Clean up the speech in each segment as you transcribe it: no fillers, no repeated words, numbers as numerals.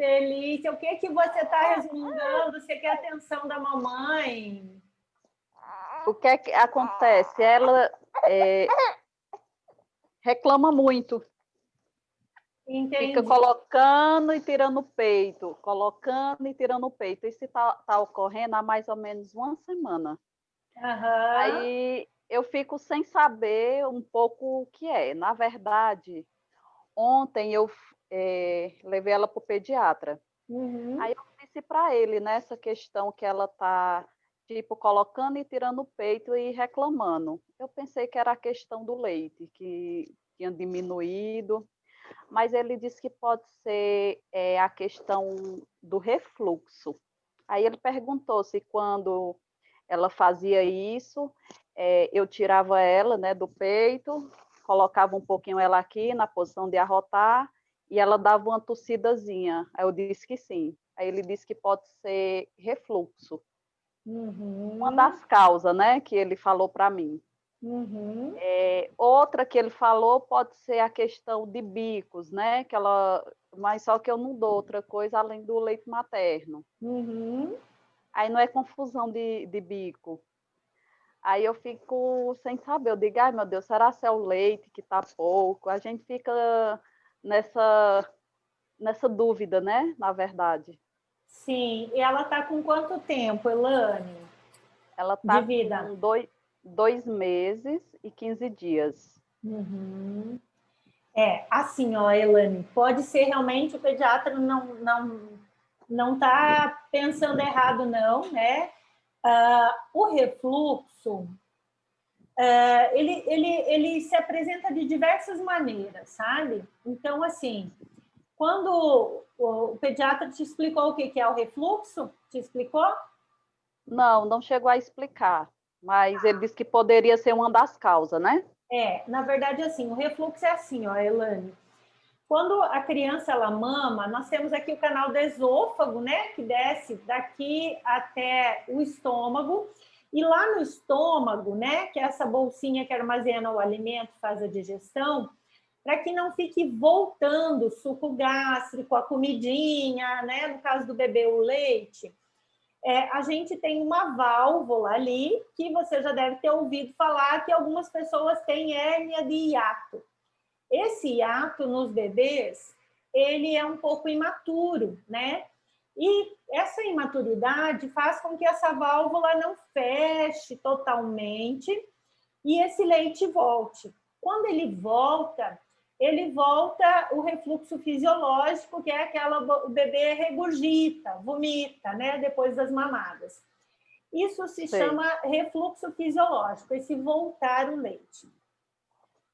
delícia. O que que você está resmungando? Você quer a atenção da mamãe? O que é que acontece? Ela reclama muito. Fica Entendi. colocando e tirando o peito, colocando e tirando o peito. Isso está ocorrendo há mais ou menos uma semana. Aham. Aí eu fico sem saber um pouco o que é. Na verdade, ontem eu levei ela para o pediatra. Uhum. Aí eu disse para ele nessa questão que ela está, tipo, colocando e tirando o peito e reclamando. Eu pensei que era a questão do leite, que tinha diminuído, mas ele disse que pode ser a questão do refluxo. Aí ele perguntou se quando ela fazia isso, eu tirava ela, né, do peito, colocava um pouquinho ela aqui na posição de arrotar e ela dava uma tossidazinha. Aí eu disse que sim. Aí ele disse que pode ser refluxo. Uma Uhum. das causas, né, que ele falou para mim. Uhum. Outra que ele falou pode ser a questão de bicos, né? Mas só que eu não dou outra coisa além do leite materno. Uhum. Aí não é confusão de bico. Aí eu fico sem saber. Eu digo, ai meu Deus, será que é o leite que está pouco? A gente fica nessa, nessa dúvida, né? Na verdade. Sim. E ela está com quanto tempo, Elane, Ela de está vida? com 2 meses e 15 dias. Uhum. Assim, ó, Elane, pode ser realmente o pediatra não está pensando errado, não, né? O refluxo, ele se apresenta de diversas maneiras, sabe? Então, assim, quando o pediatra te explicou o que é o refluxo, te explicou? Não, não chegou a explicar, mas ele disse que poderia ser uma das causas, né? Na verdade, assim, o refluxo é assim, ó, Elane. Quando a criança ela mama, nós temos aqui o canal do esôfago, né, que desce daqui até o estômago. E lá no estômago, né, que é essa bolsinha que armazena o alimento, faz a digestão, para que não fique voltando suco gástrico, a comidinha, né, no caso do bebê, o leite, a gente tem uma válvula ali que você já deve ter ouvido falar que algumas pessoas têm hérnia de hiato. Esse hiato nos bebês, ele é um pouco imaturo, né? E essa imaturidade faz com que essa válvula não feche totalmente e esse leite volte. Quando ele volta o refluxo fisiológico, que é aquela o bebê regurgita, vomita, né, depois das mamadas. Isso se Sei. chama refluxo fisiológico, esse voltar o leite.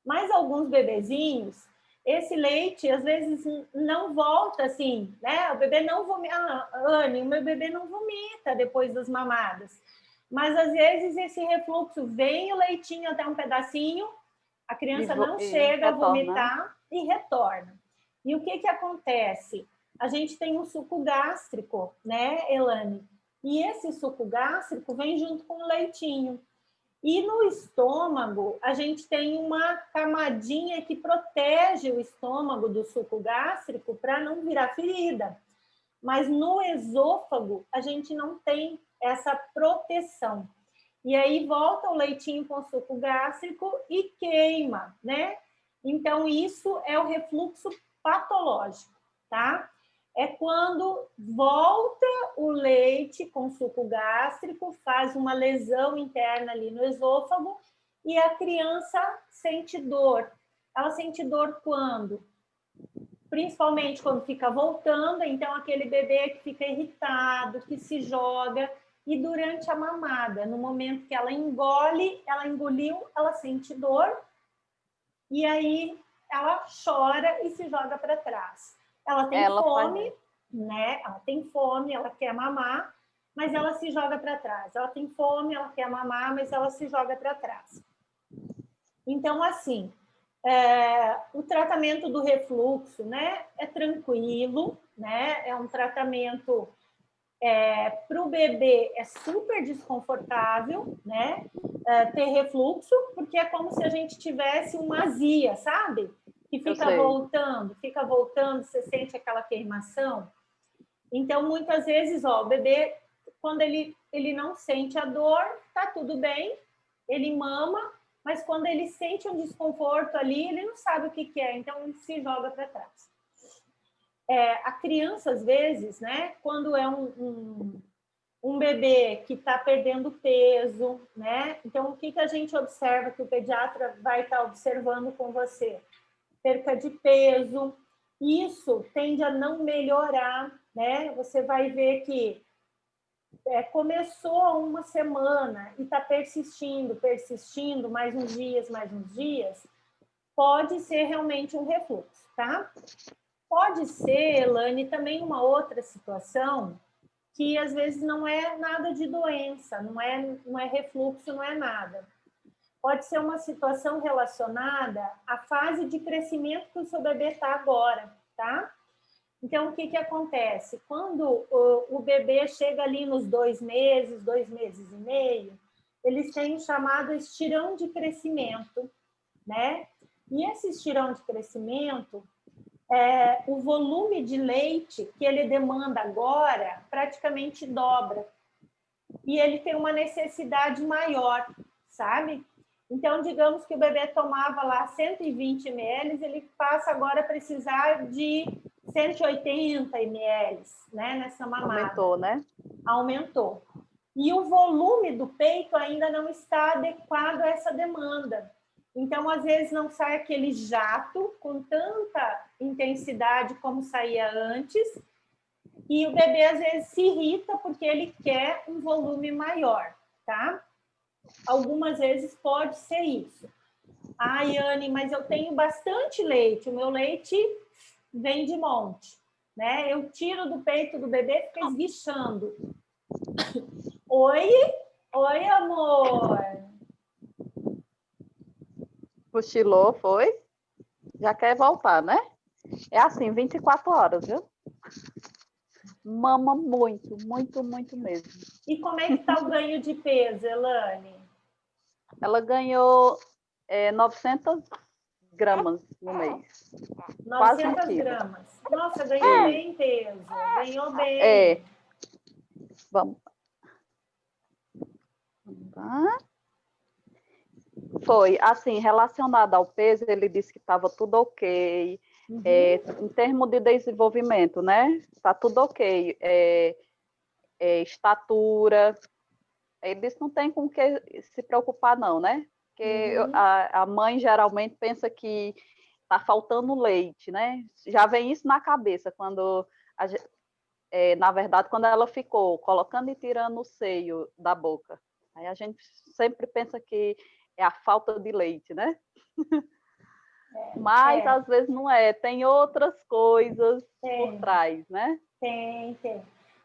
Mas alguns bebezinhos, esse leite às vezes não volta assim, né? O bebê não vomita, Anne, o meu bebê não vomita depois das mamadas. Mas às vezes esse refluxo vem o leitinho até um pedacinho, a criança não E chega a retorna, né? vomitar e retorna. E o que que acontece? A gente tem um suco gástrico, né, Elane? E esse suco gástrico vem junto com o leitinho. E no estômago, a gente tem uma camadinha que protege o estômago do suco gástrico para não virar ferida. Mas no esôfago, a gente não tem essa proteção. E aí volta o leitinho com suco gástrico e queima, né? Então, isso é o refluxo patológico, tá? É quando volta o leite com suco gástrico, faz uma lesão interna ali no esôfago e a criança sente dor. Ela sente dor quando? Principalmente quando fica voltando, então aquele bebê que fica irritado, que se joga, e durante a mamada, no momento que ela engole, ela engoliu, ela sente dor, e aí ela chora e se joga para trás. Ela tem Ela faz fome, isso. né? Ela tem fome, ela quer mamar, mas ela se joga para trás. Ela tem fome, ela quer mamar, mas ela se joga para trás. Então, assim, o tratamento do refluxo, né, é tranquilo, né? É um tratamento para o bebê é super desconfortável, né? Ter refluxo, porque é como se a gente tivesse uma azia, sabe? Que Eu sei. fica voltando, você sente aquela queimação. Então, muitas vezes, ó, o bebê, quando ele não sente a dor, tá tudo bem, ele mama, mas quando ele sente um desconforto ali, ele não sabe o que que é, então ele se joga para trás. A criança, às vezes, né, quando é um bebê que está perdendo peso, né? Então, o que que a gente observa que o pediatra vai estar observando com você? Perca de peso, isso tende a não melhorar, né? Você vai ver que começou uma semana e está persistindo, mais uns dias, pode ser realmente um refluxo, tá? Pode ser, Elane, também uma outra situação que às vezes não é nada de doença, não é refluxo, não é nada. Pode ser uma situação relacionada à fase de crescimento que o seu bebê está agora, tá? Então, o que que acontece? Quando o bebê chega ali nos 2 meses e meio, eles têm o chamado estirão de crescimento, né? E esse estirão de crescimento, o volume de leite que ele demanda agora praticamente dobra. E ele tem uma necessidade maior, sabe? Então, digamos que o bebê tomava lá 120 ml, ele passa agora a precisar de 180 ml, né, nessa mamada. Aumentou, né? Aumentou. E o volume do peito ainda não está adequado a essa demanda. Então, às vezes, não sai aquele jato com tanta intensidade como saía antes, e o bebê, às vezes, se irrita porque ele quer um volume maior, tá? Algumas vezes pode ser isso. Ai, Anne, mas eu tenho bastante leite, o meu leite vem de monte, né? Eu tiro do peito do bebê, fica esguichando. Oi? Oi, amor. Cochilou, foi? Já quer voltar, né? É assim, 24 horas, viu? Mama muito, muito, muito mesmo. E como é que tá o ganho de peso, Elane? Ela ganhou 900 gramas no mês. 900 quase 1 quilo. gramas. Nossa, ganhou bem peso. Ganhou bem. É. Vamos. Foi, assim, relacionado ao peso, ele disse que estava tudo ok. Uhum. Em termos de desenvolvimento, né? Está tudo ok. Estatura. Ele disse que não tem com o que se preocupar, não, né? Porque a mãe geralmente pensa que está faltando leite, né? Já vem isso na cabeça, quando, na verdade, quando ela ficou colocando e tirando o seio da boca. Aí a gente sempre pensa que é a falta de leite, né? Mas às vezes não é, tem outras coisas por trás, né? Tem.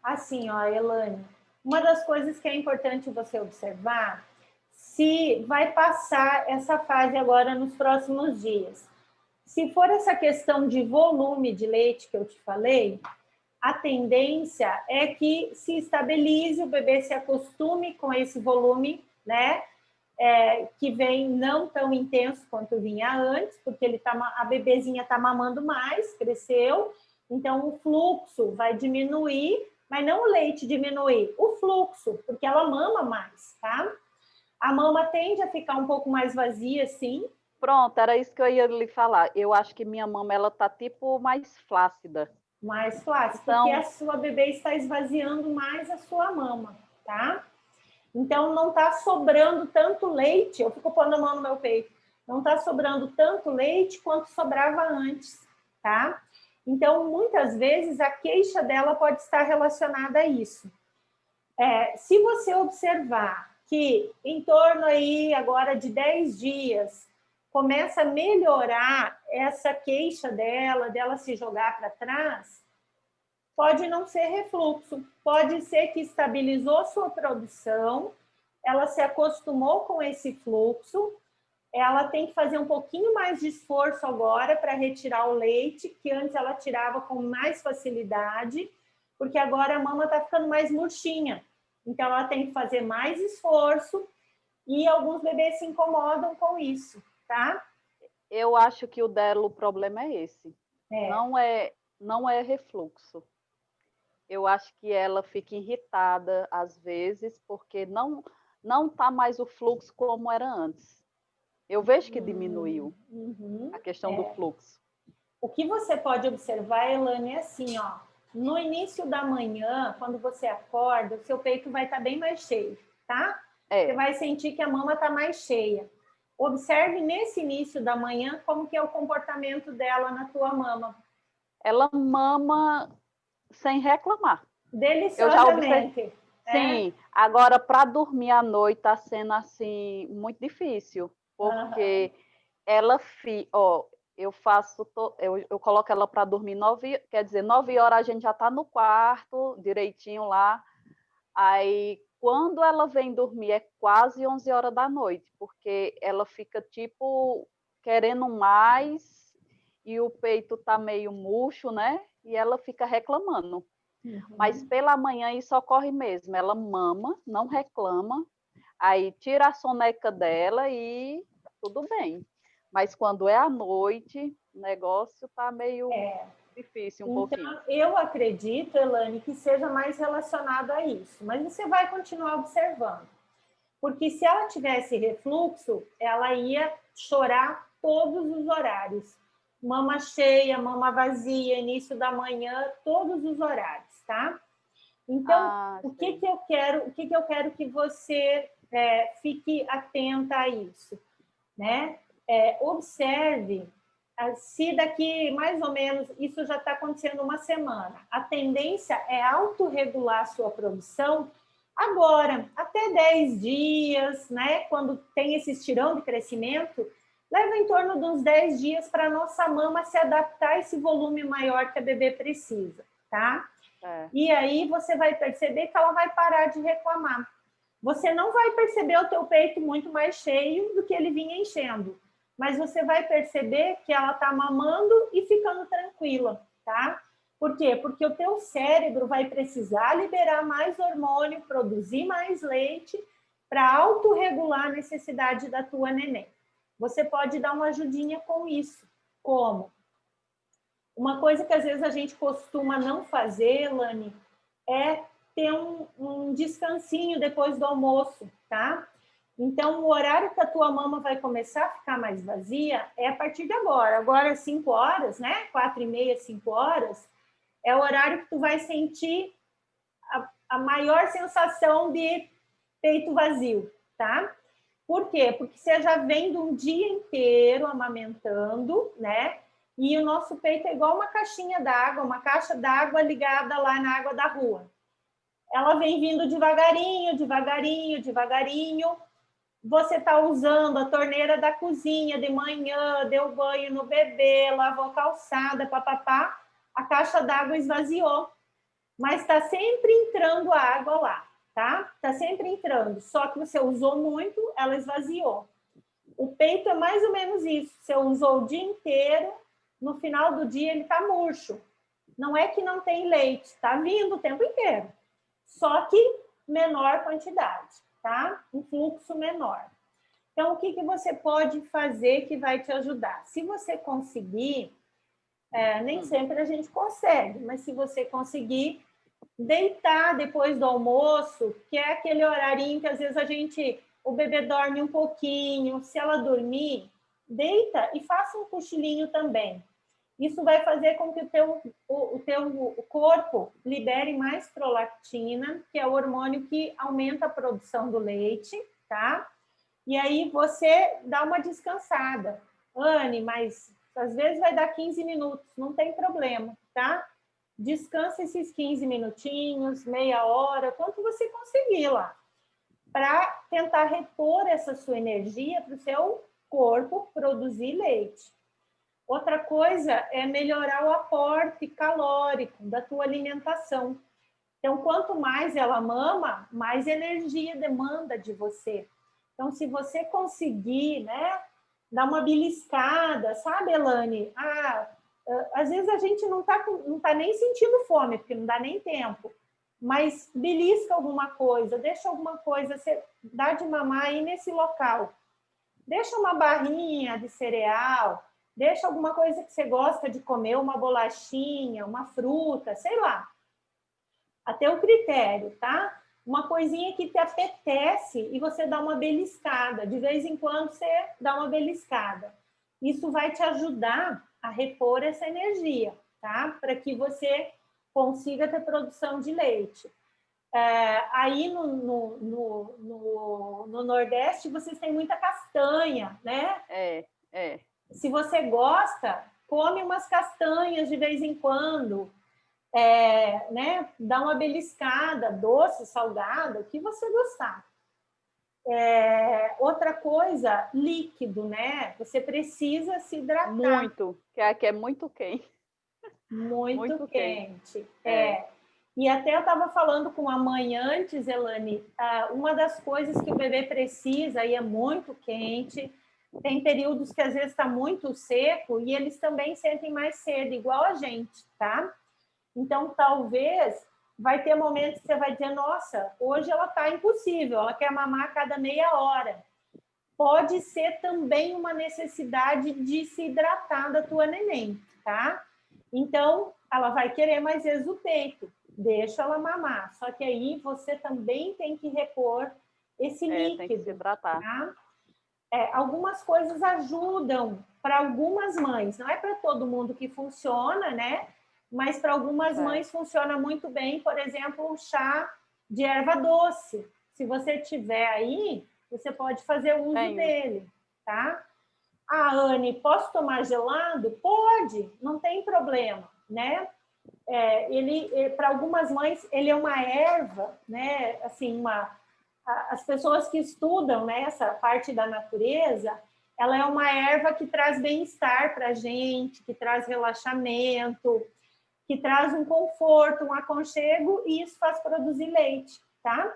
Assim, ó, Elane, uma das coisas que é importante você observar, se vai passar essa fase agora nos próximos dias. Se for essa questão de volume de leite que eu te falei, a tendência é que se estabilize, o bebê se acostume com esse volume, né? Que vem não tão intenso quanto vinha antes, porque a bebezinha está mamando mais, cresceu, então o fluxo vai diminuir, mas não o leite diminuir, o fluxo, porque ela mama mais, tá? A mama tende a ficar um pouco mais vazia, sim. Pronto, era isso que eu ia lhe falar. Eu acho que minha mama, ela tá tipo mais flácida. Mais flácida, então, porque a sua bebê está esvaziando mais a sua mama, tá? Então, não está sobrando tanto leite, eu fico pondo a mão no meu peito, não está sobrando tanto leite quanto sobrava antes, tá? Então, muitas vezes, a queixa dela pode estar relacionada a isso. Se você observar que em torno aí agora de 10 dias, começa a melhorar essa queixa dela se jogar para trás, pode não ser refluxo, pode ser que estabilizou sua produção, ela se acostumou com esse fluxo, ela tem que fazer um pouquinho mais de esforço agora para retirar o leite, que antes ela tirava com mais facilidade, porque agora a mama está ficando mais murchinha. Então, ela tem que fazer mais esforço e alguns bebês se incomodam com isso, tá? Eu acho que o dela, o problema é esse. Não é refluxo. eu acho que ela fica irritada às vezes, porque não tá mais o fluxo como era antes. Eu vejo que diminuiu Uhum. a questão do fluxo. O que você pode observar, Elane, é assim, ó, no início da manhã, quando você acorda, o seu peito vai estar bem mais cheio, tá? Você vai sentir que a mama está mais cheia. Observe nesse início da manhã como que é o comportamento dela na tua mama. Ela mama sem reclamar. Eu já observei. Deliciosamente. Sim, agora para dormir à noite está sendo assim muito difícil, porque ela eu faço, eu coloco ela para dormir 9 horas a gente já está no quarto, direitinho lá. Aí, quando ela vem dormir, é quase 11 horas da noite, porque ela fica, tipo, querendo mais e o peito tá meio murcho, né? E ela fica reclamando. Mas pela manhã isso ocorre mesmo. Ela mama, não reclama, aí tira a soneca dela e tudo bem. Mas quando é à noite, o negócio tá meio difícil um pouquinho. Então, eu acredito, Elane, que seja mais relacionado a isso, mas você vai continuar observando. Porque se ela tivesse refluxo, ela ia chorar todos os horários. Mama cheia, mama vazia, início da manhã, todos os horários, tá? Então, o que eu quero que você fique atenta a isso, né? Observe se daqui mais ou menos, isso já está acontecendo uma semana, a tendência é autorregular a sua produção agora, até 10 dias, né? Quando tem esse estirão de crescimento, leva em torno de uns 10 dias para a nossa mama se adaptar a esse volume maior que a bebê precisa, tá? E aí você vai perceber que ela vai parar de reclamar. Você não vai perceber o teu peito muito mais cheio do que ele vinha enchendo, mas você vai perceber que ela está mamando e ficando tranquila, tá? Por quê? Porque o teu cérebro vai precisar liberar mais hormônio, produzir mais leite para autorregular a necessidade da tua neném. Você pode dar uma ajudinha com isso. Como? Uma coisa que às vezes a gente costuma não fazer, Lani, é ter um descansinho depois do almoço, tá? Então, o horário que a tua mama vai começar a ficar mais vazia é a partir de agora. Agora, 5 horas, né? 4h30, 5 horas, é o horário que tu vai sentir a maior sensação de peito vazio, tá? Por quê? Porque você já vem de um dia inteiro amamentando, né? E o nosso peito é igual uma caixinha d'água, uma caixa d'água ligada lá na água da rua. Ela vem vindo devagarinho, devagarinho, devagarinho. Você está usando a torneira da cozinha de manhã, deu banho no bebê, lavou a calçada, papapá, a caixa d'água esvaziou. Mas está sempre entrando a água lá, tá? Está sempre entrando. Só que você usou muito, ela esvaziou. O peito é mais ou menos isso. Você usou o dia inteiro, no final do dia ele está murcho. Não é que não tem leite, está vindo o tempo inteiro. Só que menor quantidade, tá? Um fluxo menor. Então, o que você pode fazer que vai te ajudar? Se você conseguir, nem sempre a gente consegue, mas se você conseguir deitar depois do almoço, que é aquele horarinho que às vezes o bebê dorme um pouquinho, se ela dormir, deita e faça um cochilinho também. Isso vai fazer com que o teu corpo libere mais prolactina, que é o hormônio que aumenta a produção do leite, tá? E aí você dá uma descansada. Anne, mas às vezes vai dar 15 minutos, não tem problema, tá? Descansa esses 15 minutinhos, meia hora, quanto você conseguir lá, para tentar repor essa sua energia para o seu corpo produzir leite. Outra coisa é melhorar o aporte calórico da tua alimentação. Então, quanto mais ela mama, mais energia demanda de você. Então, se você conseguir, né, dar uma beliscada, sabe, Elane? Às vezes a gente não tá nem sentindo fome, porque não dá nem tempo. Mas belisca alguma coisa, deixa alguma coisa, você dá de mamar aí nesse local. Deixa uma barrinha de cereal, deixa alguma coisa que você gosta de comer, uma bolachinha, uma fruta, sei lá. a teu critério, tá? Uma coisinha que te apetece e você dá uma beliscada. De vez em quando você dá uma beliscada. Isso vai te ajudar a repor essa energia, tá? Para que você consiga ter produção de leite. Aí no Nordeste vocês têm muita castanha, né? Se você gosta, come umas castanhas de vez em quando, né? Dá uma beliscada, doce, salgada, o que você gostar. Outra coisa, líquido, né? Você precisa se hidratar. Muito, que aqui é muito quente. Muito quente. E até eu estava falando com a mãe antes, Elane, uma das coisas que o bebê precisa, e é muito quente, tem períodos que às vezes está muito seco e eles também sentem mais sede, igual a gente, tá? Então, talvez vai ter momentos que você vai dizer, nossa, hoje ela está impossível, ela quer mamar a cada meia hora. Pode ser também uma necessidade de se hidratar da tua neném, tá? Então, ela vai querer mais vezes o peito, deixa ela mamar. Só que aí você também tem que repor esse líquido. Tem que se hidratar. Tá? Algumas coisas ajudam para algumas mães, não é para todo mundo que funciona, né? Mas para algumas mães funciona muito bem, por exemplo, o chá de erva doce. Se você tiver aí, você pode fazer uso dele, tá? Anne, posso tomar gelado? Pode, não tem problema, né? Para algumas mães, ele é uma erva, né? Assim, as pessoas que estudam, né, essa parte da natureza, ela é uma erva que traz bem-estar para a gente, que traz relaxamento, que traz um conforto, um aconchego, e isso faz produzir leite, tá?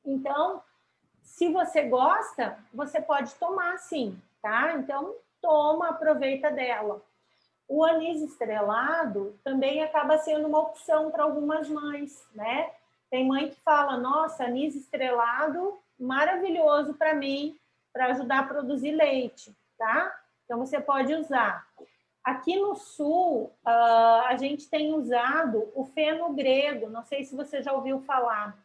Então, se você gosta, você pode tomar sim, tá? Então, toma, aproveita dela. O anis estrelado também acaba sendo uma opção para algumas mães, né? Tem mãe que fala, nossa, anis estrelado, maravilhoso para mim, para ajudar a produzir leite, tá? Então, você pode usar. Aqui no Sul, a gente tem usado o feno grego, não sei se você já ouviu falar.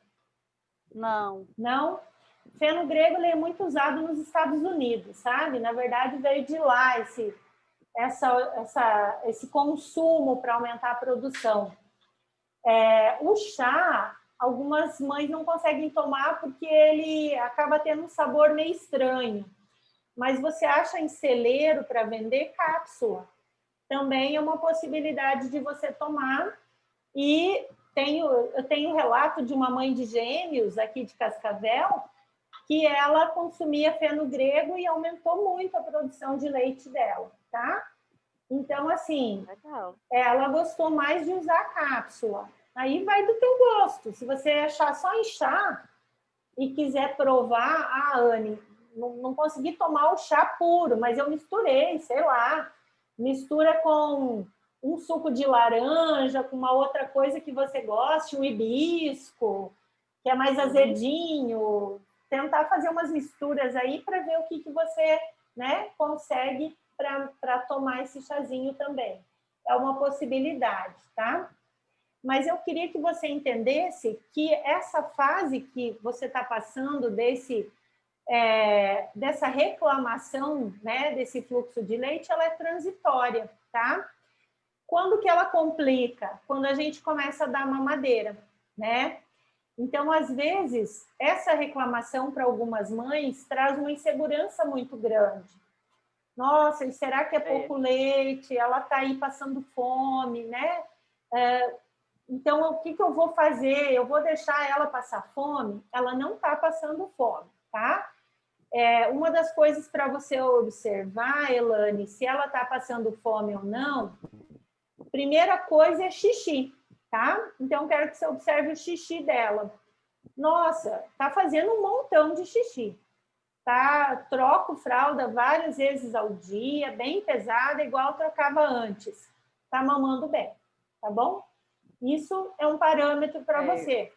Não. Não? O feno grego ele é muito usado nos Estados Unidos, sabe? Na verdade, veio de lá esse consumo para aumentar a produção. O chá, algumas mães não conseguem tomar porque ele acaba tendo um sabor meio estranho. Mas você acha em celeiro para vender cápsula. Também é uma possibilidade de você tomar. E eu tenho um relato de uma mãe de gêmeos aqui de Cascavel que ela consumia feno grego e aumentou muito a produção de leite dela, tá? Então, assim, ela gostou mais de usar a cápsula. Aí vai do teu gosto. Se você achar só em chá e quiser provar, Anne, não consegui tomar o chá puro, mas eu misturei, sei lá, mistura com um suco de laranja, com uma outra coisa que você goste, um hibisco, que é mais azedinho, tentar fazer umas misturas aí para ver o que você, né, consegue para tomar esse chazinho também. É uma possibilidade, tá? Mas eu queria que você entendesse que essa fase que você está passando dessa reclamação, né, desse fluxo de leite, ela é transitória, tá? Quando que ela complica? Quando a gente começa a dar mamadeira, né? Então, às vezes, essa reclamação para algumas mães traz uma insegurança muito grande. Nossa, e será que é pouco leite? Ela está aí passando fome, né? Então, o que eu vou fazer? Eu vou deixar ela passar fome? Ela não está passando fome, tá? Uma das coisas para você observar, Elane, se ela está passando fome ou não, primeira coisa é xixi, tá? Então, quero que você observe o xixi dela. Nossa, tá fazendo um montão de xixi. Tá? Troco fralda várias vezes ao dia, bem pesada, igual trocava antes. Tá mamando bem, tá bom? Isso é um parâmetro para você.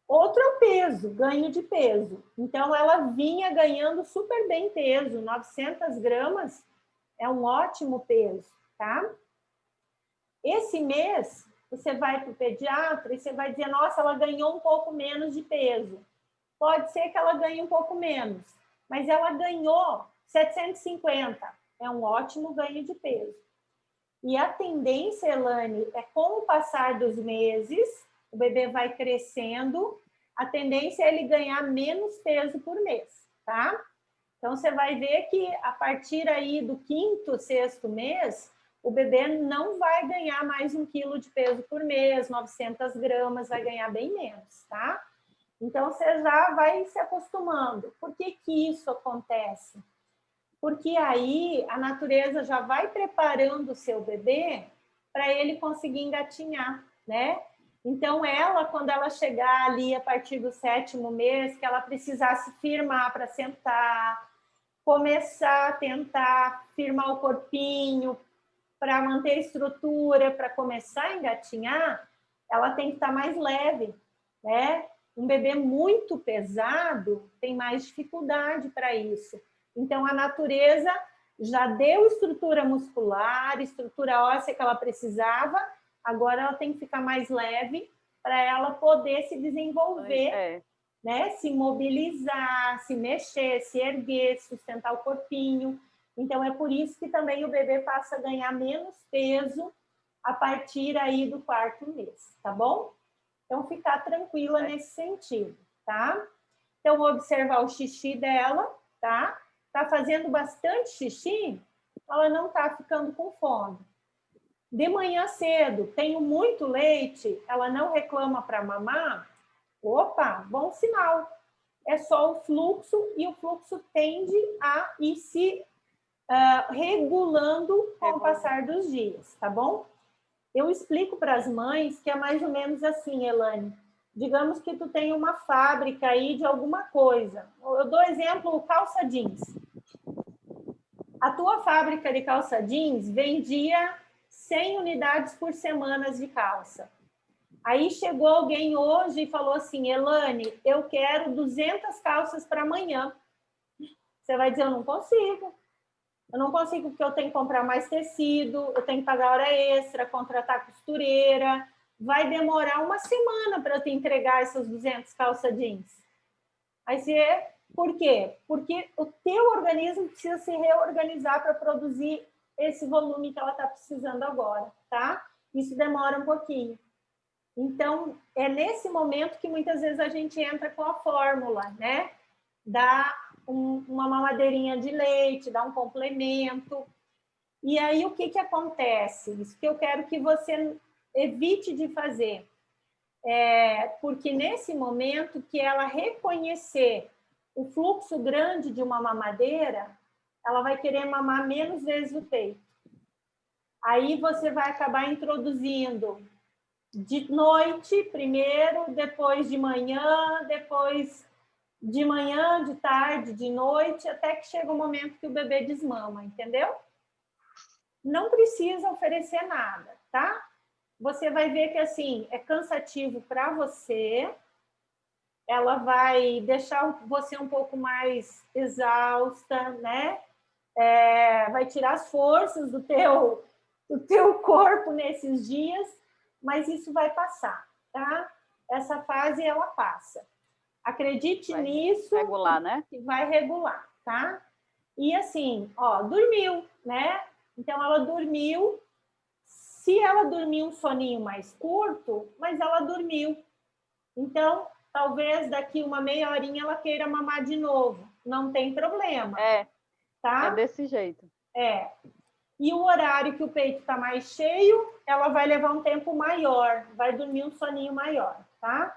Outro é o peso, ganho de peso. Então, ela vinha ganhando super bem peso, 900 gramas é um ótimo peso, tá? Esse mês, você vai para o pediatra e você vai dizer, nossa, ela ganhou um pouco menos de peso. Pode ser que ela ganhe um pouco menos, mas ela ganhou 750, é um ótimo ganho de peso. E a tendência, Elane, é com o passar dos meses, o bebê vai crescendo, a tendência é ele ganhar menos peso por mês, tá? Então, você vai ver que a partir aí do 5º, 6º mês, o bebê não vai ganhar mais 1 quilo de peso por mês, 900 gramas, vai ganhar bem menos, tá? Então, você já vai se acostumando. Por que que isso acontece? Porque aí a natureza já vai preparando o seu bebê para ele conseguir engatinhar, né? Então, ela, quando ela chegar ali a partir do 7º mês, que ela precisar se firmar para sentar, começar a tentar firmar o corpinho, para manter a estrutura, para começar a engatinhar, ela tem que estar mais leve, né? Um bebê muito pesado tem mais dificuldade para isso. Então, a natureza já deu estrutura muscular, estrutura óssea que ela precisava, agora ela tem que ficar mais leve para ela poder se desenvolver, né? Se mobilizar, se mexer, se erguer, sustentar o corpinho. Então, é por isso que também o bebê passa a ganhar menos peso a partir aí do 4º mês, tá bom? Então, ficar tranquila nesse sentido, tá? Então, observar o xixi dela, tá? Tá fazendo bastante xixi, ela não tá ficando com fome. De manhã cedo, tenho muito leite, ela não reclama para mamar, opa, bom sinal. É só o fluxo e o fluxo tende a ir se regulando com o passar dos dias, tá bom? Eu explico para as mães que é mais ou menos assim, Elane. Digamos que tu tem uma fábrica aí de alguma coisa. Eu dou exemplo, calça jeans. A tua fábrica de calça jeans vendia 100 unidades por semana de calça. Aí chegou alguém hoje e falou assim, Elane, eu quero 200 calças para amanhã. Você vai dizer, eu não consigo. Eu não consigo porque eu tenho que comprar mais tecido, eu tenho que pagar hora extra, contratar costureira. Vai demorar uma semana para eu te entregar essas 200 calça jeans. Aí você... Por quê? Porque o teu organismo precisa se reorganizar para produzir esse volume que ela está precisando agora, tá? Isso demora um pouquinho. Então, é nesse momento que muitas vezes a gente entra com a fórmula, né? Dá uma mamadeirinha de leite, dá um complemento. E aí, o que que acontece? Isso que eu quero que você evite de fazer. Porque nesse momento que ela reconhecer o fluxo grande de uma mamadeira, ela vai querer mamar menos vezes o peito. Aí você vai acabar introduzindo de noite primeiro, depois de manhã, depois de manhã, de tarde, de noite, até que chega o momento que o bebê desmama, entendeu? Não precisa oferecer nada, tá? Você vai ver que, assim, é cansativo para você, ela vai deixar você um pouco mais exausta, né? Vai tirar as forças do teu corpo nesses dias, mas isso vai passar, tá? Essa fase, ela passa. Acredite nisso. Regular, né? Que vai regular, tá? E assim, ó, dormiu, né? Então, ela dormiu. Se ela dormiu um soninho mais curto, mas ela dormiu. Então, talvez daqui uma meia horinha ela queira mamar de novo. Não tem problema. Tá? É desse jeito. E o horário que o peito está mais cheio, ela vai levar um tempo maior, vai dormir um soninho maior, tá?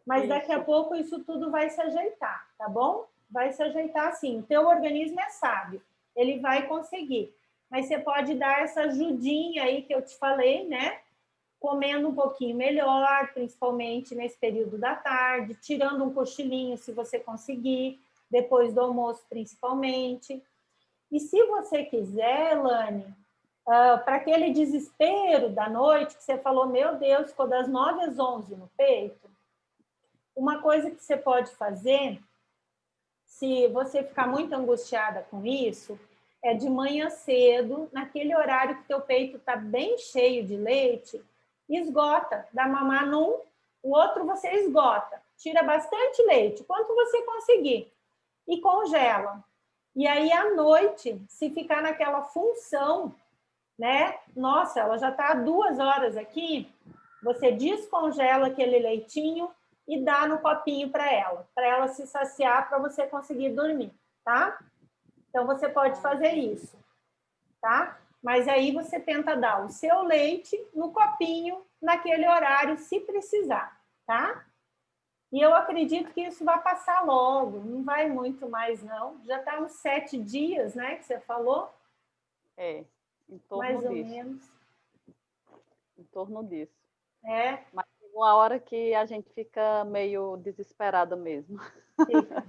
Mas daqui a pouco isso tudo vai se ajeitar, tá bom? Vai se ajeitar assim. O teu organismo é sábio, ele vai conseguir. Mas você pode dar essa ajudinha aí que eu te falei, né? Comendo um pouquinho melhor, principalmente nesse período da tarde, tirando um cochilinho se você conseguir, depois do almoço principalmente. E se você quiser, Elane, para aquele desespero da noite, que você falou, meu Deus, ficou das 9 às 11 no peito, uma coisa que você pode fazer, se você ficar muito angustiada com isso, é de manhã cedo, naquele horário que teu peito está bem cheio de leite, esgota, dá mamar num, o outro você esgota, tira bastante leite, quanto você conseguir, e congela. E aí, à noite, se ficar naquela função, né? Nossa, ela já está há 2 horas aqui, você descongela aquele leitinho e dá no copinho para ela se saciar, para você conseguir dormir, tá? Então, você pode fazer isso, tá? Mas aí você tenta dar o seu leite no copinho, naquele horário, se precisar, tá? E eu acredito que isso vai passar logo, não vai muito mais, não. Já está uns 7 dias, né, que você falou? Em torno mais ou disso. menos. Em torno disso. É. Mas tem uma hora que a gente fica meio desesperada mesmo. Fica.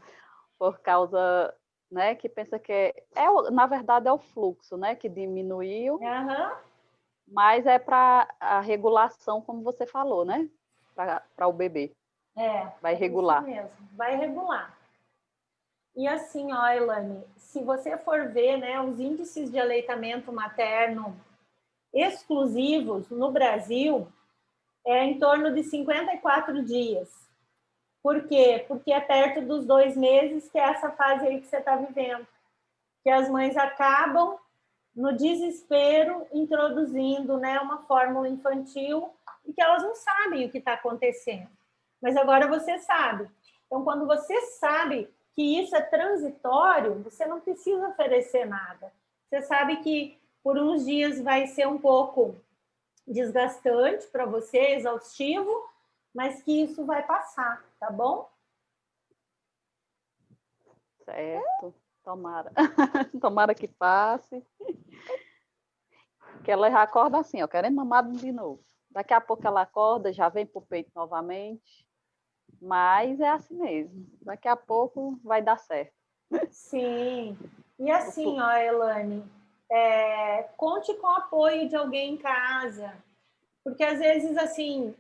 Por causa, né, que pensa que na verdade é o fluxo, né, que diminuiu, Uhum. mas é para a regulação, como você falou, né, para o bebê. Vai regular. Isso mesmo, vai regular. E assim, ó, Elane, se você for ver, né, os índices de aleitamento materno exclusivos no Brasil é em torno de 54 dias. Por quê? Porque é perto dos 2 meses, que é essa fase aí que você está vivendo. Que as mães acabam, no desespero, introduzindo, né, uma fórmula infantil e que elas não sabem o que está acontecendo. Mas agora você sabe. Então, quando você sabe que isso é transitório, você não precisa oferecer nada. Você sabe que por uns dias vai ser um pouco desgastante para você, exaustivo, mas que isso vai passar, tá bom? Certo. Tomara. Tomara que passe. Que ela já acorda assim, ó, querendo mamar de novo. Daqui a pouco ela acorda, já vem pro peito novamente. Mas é assim mesmo. Daqui a pouco vai dar certo. Sim. E assim, ó, Elane, conte com o apoio de alguém em casa. Porque às vezes, assim,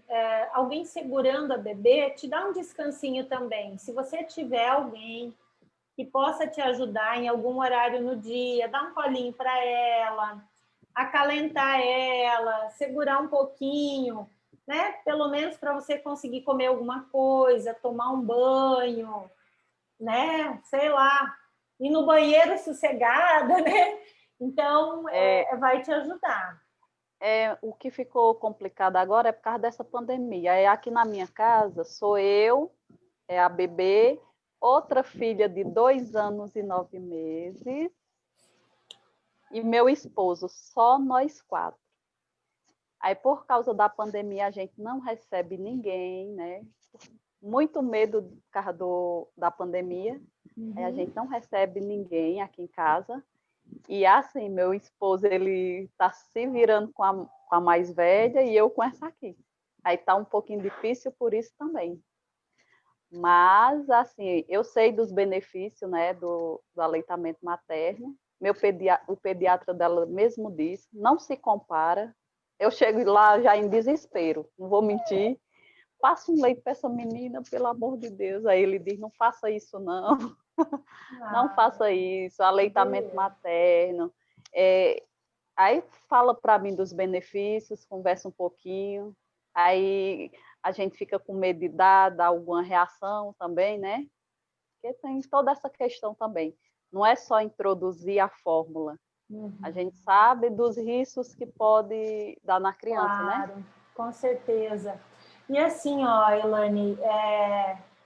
alguém segurando a bebê te dá um descansinho também. Se você tiver alguém que possa te ajudar em algum horário no dia, dar um colinho para ela, acalentar ela, segurar um pouquinho, né? Pelo menos para você conseguir comer alguma coisa, tomar um banho, né? Sei lá, ir no banheiro sossegada, né? Então, vai te ajudar. O que ficou complicado agora é por causa dessa pandemia. Aqui na minha casa sou eu, a bebê, outra filha de 2 anos e 9 meses e meu esposo, só nós 4. Aí, por causa da pandemia, a gente não recebe ninguém, né? Muito medo por causa da pandemia. Aí a gente não recebe ninguém aqui em casa. E assim, meu esposo, ele está se virando com a mais velha e eu com essa aqui. Aí está um pouquinho difícil por isso também. Mas, assim, eu sei dos benefícios, né, do aleitamento materno. O pediatra dela mesmo disse, não se compara. Eu chego lá já em desespero, não vou mentir. Passa um leite para essa menina, pelo amor de Deus. Aí ele diz, não faça isso não. Não faça isso, aleitamento materno. Aí fala para mim dos benefícios, conversa um pouquinho. Aí a gente fica com medo de dar alguma reação também, né? Porque tem toda essa questão também. Não é só introduzir a fórmula. A gente sabe dos riscos que pode dar na criança, né? Claro, com certeza. E assim, ó, Elane,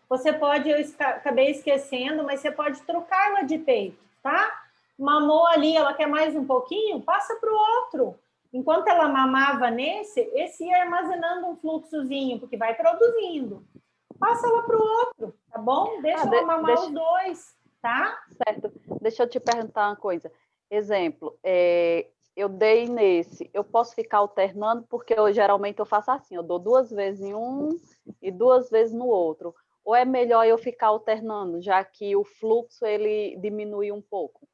você pode, eu acabei esquecendo, mas você pode trocar ela de peito, tá? Mamou ali, ela quer mais um pouquinho, passa para o outro. Enquanto ela mamava esse ia armazenando um fluxozinho, porque vai produzindo. Passa ela para o outro, tá bom? Deixa ela mamar os dois, tá? Certo. Deixa eu te perguntar uma coisa. Exemplo, eu dei nesse, eu posso ficar alternando, porque geralmente eu faço assim, eu dou 2 vezes em um e 2 vezes no outro. Ou é melhor eu ficar alternando, já que o fluxo ele diminui um pouco?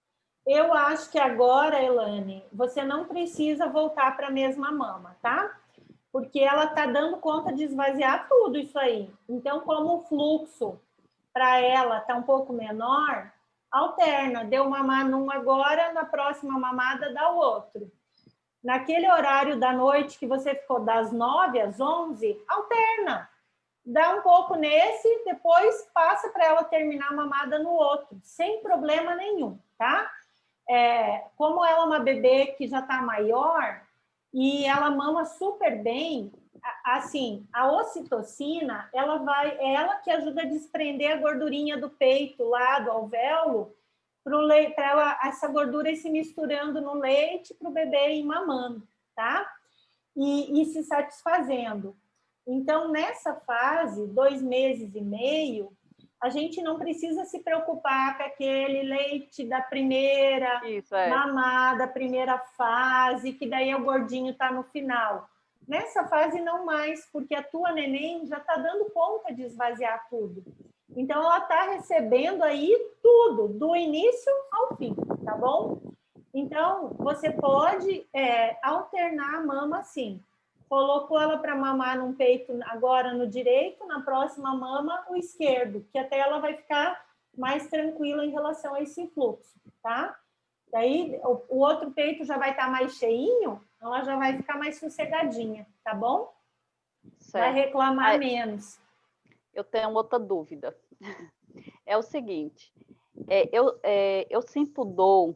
Eu acho que agora, Elane, você não precisa voltar para a mesma mama, tá? Porque ela está dando conta de esvaziar tudo isso aí. Então, como o fluxo para ela está um pouco menor, alterna. Deu mamar num agora, na próxima mamada dá o outro. naquele horário da noite que você ficou das 9 às 11, alterna. Dá um pouco nesse, depois passa para ela terminar a mamada no outro, sem problema nenhum, tá? Como ela é uma bebê que já está maior e ela mama super bem, assim, a ocitocina, é ela que ajuda a desprender a gordurinha do peito lá, do alvéolo, para essa gordura ir se misturando no leite para o bebê ir mamando, tá? E se satisfazendo. Então, nessa fase, 2 meses e meio, a gente não precisa se preocupar com aquele leite da primeira mamada, primeira fase, que daí o gordinho está no final. Nessa fase, não mais, porque a tua neném já está dando conta de esvaziar tudo. Então, ela está recebendo aí tudo, do início ao fim, tá bom? Então, você pode alternar a mama assim. Colocou ela para mamar num peito agora no direito, na próxima mama o esquerdo, que até ela vai ficar mais tranquila em relação a esse fluxo, tá? Daí o outro peito já vai estar mais cheinho, ela já vai ficar mais sossegadinha, tá bom? Certo. Vai reclamar menos. Eu tenho outra dúvida. É o seguinte, eu sinto dor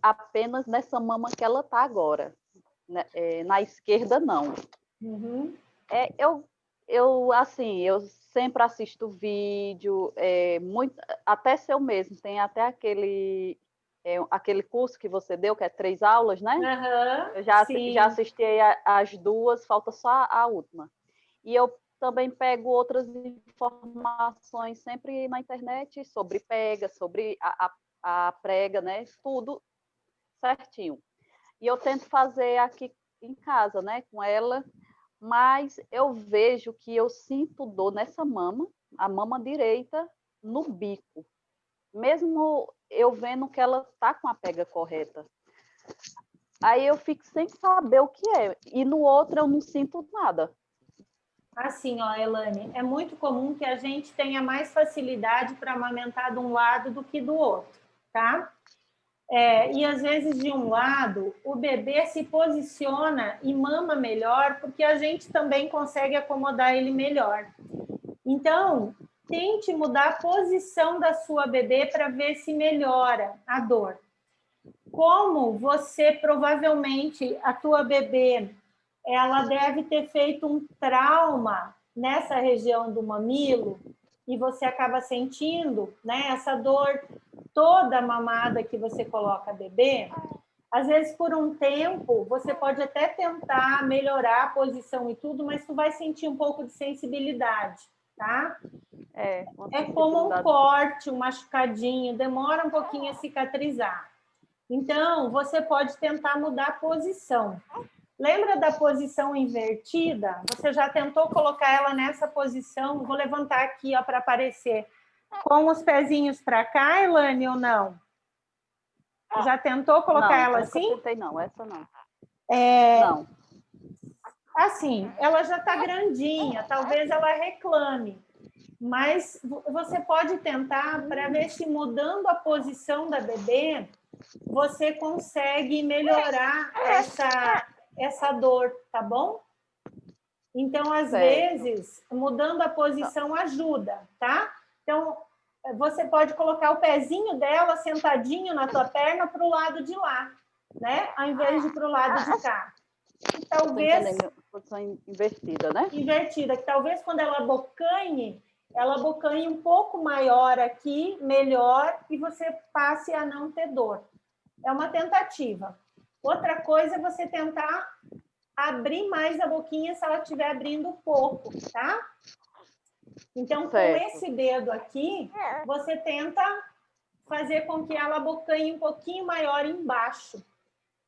apenas nessa mama que ela tá agora. Na esquerda, não. Uhum. Eu sempre assisto vídeo, até seu mesmo, tem até aquele curso que você deu, que é 3 aulas, né? Uhum, eu já assisti as 2, falta só a última. E eu também pego outras informações sempre na internet sobre pega, sobre a prega, né? Tudo certinho. E eu tento fazer aqui em casa, né, com ela, mas eu vejo que eu sinto dor nessa mama, a mama direita, no bico, mesmo eu vendo que ela tá com a pega correta. Aí eu fico sem saber o que é, e no outro eu não sinto nada. Assim, ó, Elane, é muito comum que a gente tenha mais facilidade para amamentar de um lado do que do outro, tá? E às vezes de um lado o bebê se posiciona e mama melhor porque a gente também consegue acomodar ele melhor. Então, tente mudar a posição da sua bebê para ver se melhora a dor. Como você provavelmente, a tua bebê, ela deve ter feito um trauma nessa região do mamilo e você acaba sentindo, né, essa dor toda mamada que você coloca a bebê. Às vezes, por um tempo, você pode até tentar melhorar a posição e tudo, mas tu vai sentir um pouco de sensibilidade, tá? É como um corte, um machucadinho, demora um pouquinho a cicatrizar. Então, você pode tentar mudar a posição. Lembra da posição invertida? Você já tentou colocar ela nessa posição? Vou levantar aqui para aparecer. Com os pezinhos para cá, Elane, ou não? Já tentou colocar ela assim? Não, tentei não, essa não. Não. Assim, ela já está grandinha, talvez ela reclame. Mas você pode tentar para ver se mudando a posição da bebê, você consegue melhorar essa dor, tá bom? Então, às vezes, mudando a posição ajuda, tá? Então, você pode colocar o pezinho dela sentadinho na tua perna para o lado de lá, né? Ao invés de para o lado de cá. E talvez... Posição invertida, né? Invertida, que talvez quando ela abocanhe um pouco maior aqui, melhor, e você passe a não ter dor. É uma tentativa. Outra coisa é você tentar abrir mais a boquinha se ela estiver abrindo pouco, tá? Então, com esse dedo aqui, você tenta fazer com que ela abocanhe um pouquinho maior embaixo.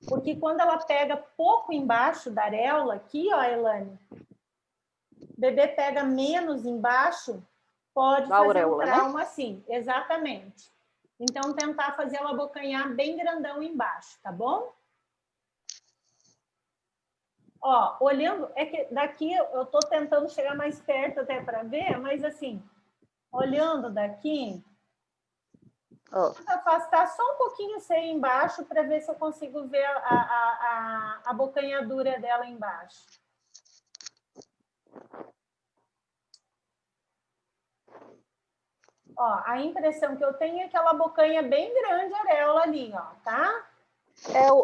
Porque quando ela pega pouco embaixo da areola, aqui, ó, Elane, o bebê pega menos embaixo, pode fazer um trauma assim. Exatamente. Então, tentar fazer ela abocanhar bem grandão embaixo, tá bom? Ó, olhando, é que daqui eu tô tentando chegar mais perto até para ver, mas assim, olhando daqui, Ó, Vou afastar só um pouquinho o seio embaixo para ver se eu consigo ver a bocanhadura dela embaixo. Ó, a impressão que eu tenho é aquela bocanha bem grande, a areola ali, ó, tá?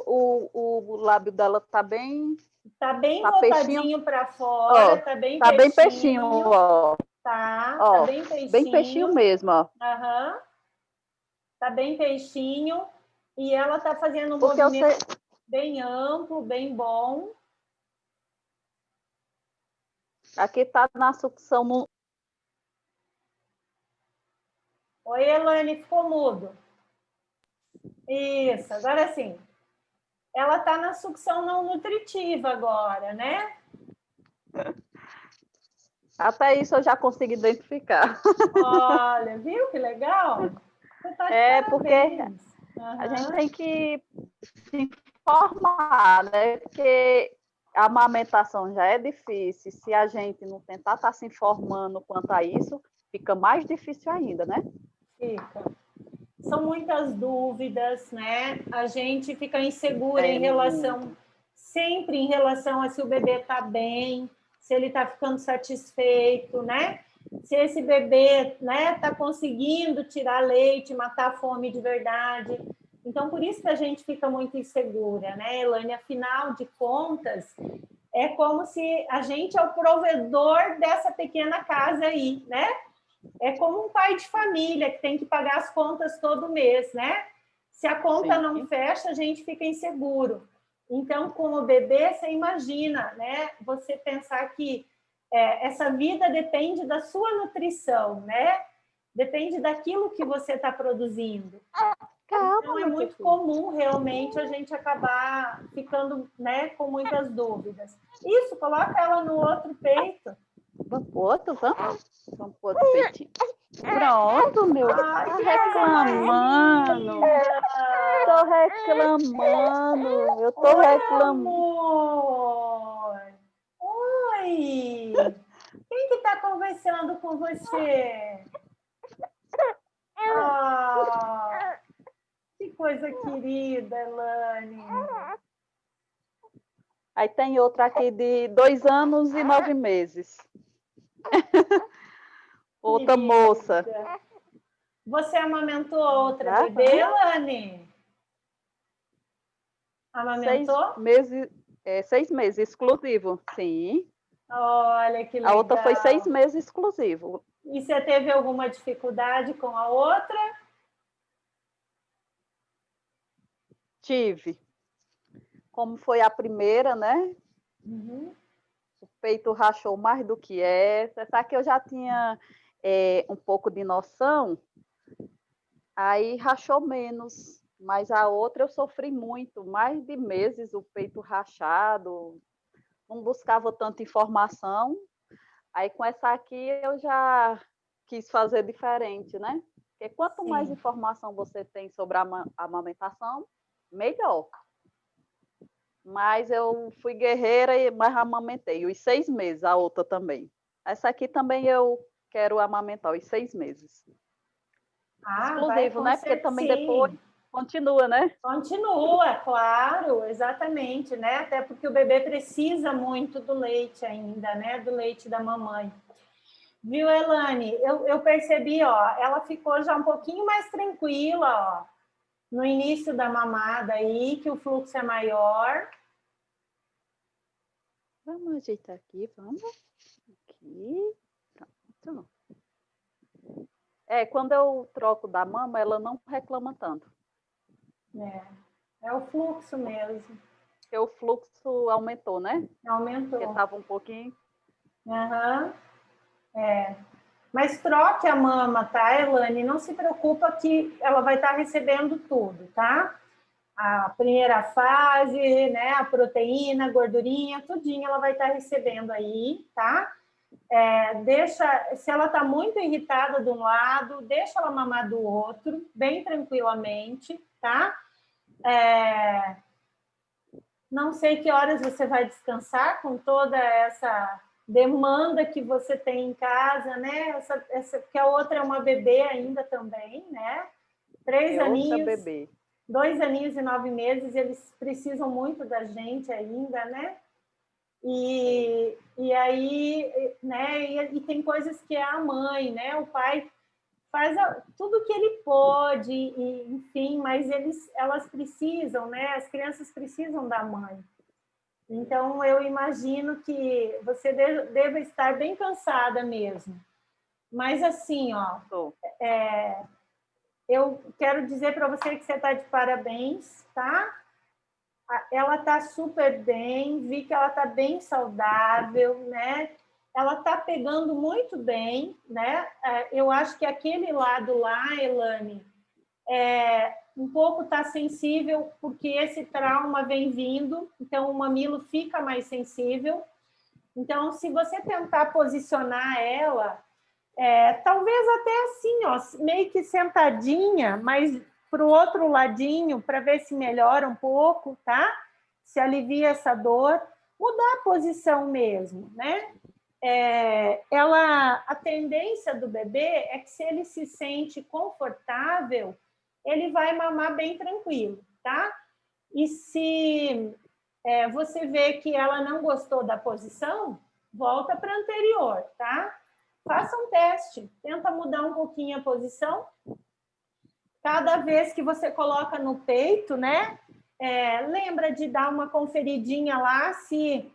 o lábio dela tá bem... Tá bem Tá peixinho. botadinho para fora, Ó, tá bem tá bem peixinho. peixinho, ó. Tá Ó, bem bem peixinho peixinho. mesmo, ó. Aham. Tá bem peixinho. E ela tá fazendo um Porque eu sei... movimento bem amplo, bem bom. Aqui tá na sucção no... Oi, Elane, ficou mudo. Isso, agora sim. Ela tá na sucção não nutritiva agora, né? Até isso eu já consegui identificar. Olha, viu que legal? Você tá de Porque parabéns. a gente Aham. tem que se informar, né? Porque a amamentação já é difícil. Se a gente não tentar estar se informando quanto a isso, fica mais difícil ainda, né? Fica. São muitas dúvidas, né? A gente fica insegura É em relação, muito. sempre em relação a se o bebê está bem, se ele está ficando satisfeito, né? Se esse bebê, né, está conseguindo tirar leite, matar a fome de verdade. Então, por isso que a gente fica muito insegura, né, Elane? Afinal de contas, é como se a gente é o provedor dessa pequena casa aí, né? É como um pai de família que tem que pagar as contas todo mês, né? Se a conta não Sim. fecha, a gente fica inseguro. Então, com o bebê, você imagina, né? Você pensar que essa vida depende da sua nutrição, né? Depende daquilo que você está produzindo. Calma, Então, é meu muito filho. comum realmente a gente acabar ficando, né, com muitas dúvidas. Isso, coloca ela no outro peito. Vamos pro outro, vamos? Vamos pro outro peitinho. Pronto, meu. Ai, Tá que coisa mais reclamando. linda! Tô reclamando. Eu tô Oi, reclamando. amor! Oi! Quem que tá conversando com você? Ah, que coisa querida, Elane! Aí tem outra aqui de 2 anos e 9 meses. Outra Querida! moça. Você amamentou outra Já? bebê, Elane? 6 Amamentou? meses, 6 meses exclusivo, sim. Olha que A outra foi 6 legal! meses exclusivo. E você teve alguma dificuldade com a outra? Tive. Como foi a primeira, né? Uhum. O peito rachou mais do que essa. Essa aqui eu já tinha um pouco de noção, aí rachou menos. Mas a outra eu sofri muito, mais de meses o peito rachado, não buscava tanta informação. Aí com essa aqui eu já quis fazer diferente, né? Porque quanto mais Sim. informação você tem sobre a amamentação, melhor. Mas eu fui guerreira e mais amamentei. Os 6 meses, a outra também. Essa aqui também eu quero amamentar os 6 meses. Ah, vai Exclusivo, com né? Porque certeza. também depois Sim. continua, né? Continua, claro, exatamente, né? Até porque o bebê precisa muito do leite ainda, né? Do leite da mamãe. Viu, Elane? Eu percebi, ó, ela ficou já um pouquinho mais tranquila, ó, no início da mamada aí, que o fluxo é maior. Vamos ajeitar aqui, vamos. Aqui. Pronto. Quando eu troco da mama, ela não reclama tanto. É o fluxo mesmo. Porque o fluxo aumentou, né? Porque Aumentou. estava um pouquinho. Aham. Mas troque a mama, tá, Elane? Não se preocupa que ela vai estar recebendo tudo, tá? A primeira fase, né? A proteína, a gordurinha, tudinho ela vai estar recebendo aí, tá? Deixa, se ela está muito irritada de um lado, deixa ela mamar do outro, bem tranquilamente, tá? Não sei que horas você vai descansar com toda essa demanda que você tem em casa, né? Porque a outra é uma bebê ainda também, né? 3 É outra aninhos, bebê. 2 aninhos e 9 meses, eles precisam muito da gente ainda, né? E aí, né? E tem coisas que é a mãe, né? O pai faz tudo que ele pode, e, enfim, mas elas precisam, né? As crianças precisam da mãe. Então, eu imagino que você deva estar bem cansada mesmo. Mas, assim, ó, eu quero dizer para você que você está de parabéns, tá? Ela está super bem, vi que ela está bem saudável, né? Ela está pegando muito bem, né? Eu acho que aquele lado lá, Elane, um pouco está sensível, porque esse trauma vem vindo, então o mamilo fica mais sensível. Então, se você tentar posicionar ela, talvez até assim, ó, meio que sentadinha, mas para o outro ladinho, para ver se melhora um pouco, tá? Se alivia essa dor, mudar a posição mesmo, né? A tendência do bebê é que se ele se sente confortável, ele vai mamar bem tranquilo, tá? E se você vê que ela não gostou da posição, volta para a anterior, tá? Faça um teste, tenta mudar um pouquinho a posição. Cada vez que você coloca no peito, né? Lembra de dar uma conferidinha lá se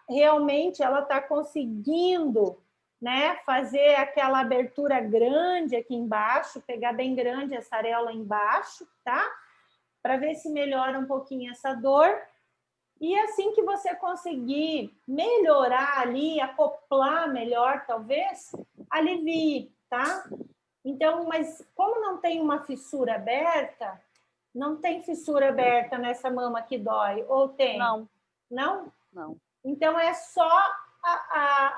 realmente ela está conseguindo, né, fazer aquela abertura grande aqui embaixo, pegar bem grande essa areola embaixo, tá? Para ver se melhora um pouquinho essa dor. E assim que você conseguir melhorar ali, acoplar melhor, talvez, alivie, tá? Então, mas como não tem uma fissura aberta, não tem fissura aberta nessa mama que dói, ou tem? Não. Não? Não. Então, é só,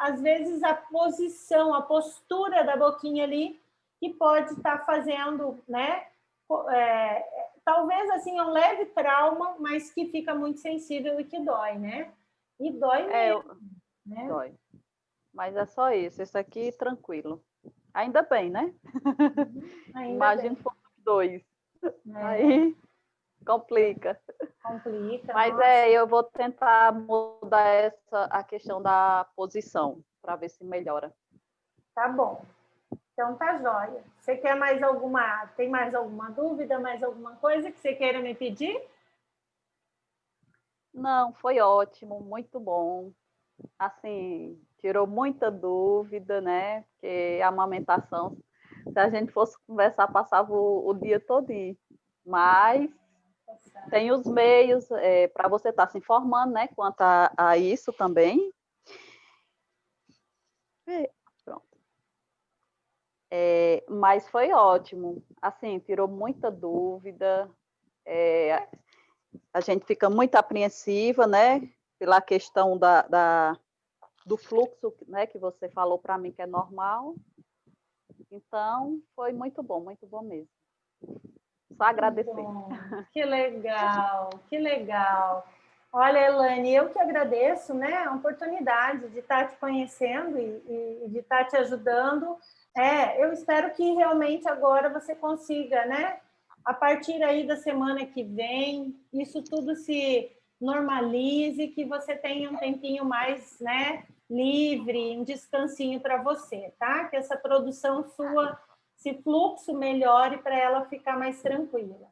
às vezes, a posição, a postura da boquinha ali que pode estar fazendo, né? Talvez, assim, um leve trauma, mas que fica muito sensível e que dói, né? E dói mesmo, né? Dói. Mas é só isso. Isso aqui, tranquilo. Ainda bem, né? Ainda Imagina bem. se fosse 2. Aí complica. Complica, Mas nossa. eu vou tentar mudar a questão da posição, para ver se melhora. Tá bom. Então tá jóia. Você quer mais alguma? Tem mais alguma dúvida, mais alguma coisa que você queira me pedir? Não, foi ótimo, muito bom. Assim, tirou muita dúvida, né? Porque a amamentação, se a gente fosse conversar, passava o dia todinho. Mas tem os meios para você estar se informando, né? Quanto a isso também. Pronto. Mas foi ótimo. Assim, tirou muita dúvida. A gente fica muito apreensiva, né? Pela questão do fluxo, né? Que você falou para mim que é normal. Então, foi muito bom mesmo. Só agradecer. Que legal, que legal. Olha, Elane, eu que agradeço, né, a oportunidade de estar te conhecendo e de estar te ajudando. Eu espero que realmente agora você consiga, né, a partir aí da semana que vem, isso tudo se normalize, que você tenha um tempinho mais, né, livre, um descansinho para você, tá? Que essa produção sua, esse fluxo melhore para ela ficar mais tranquila.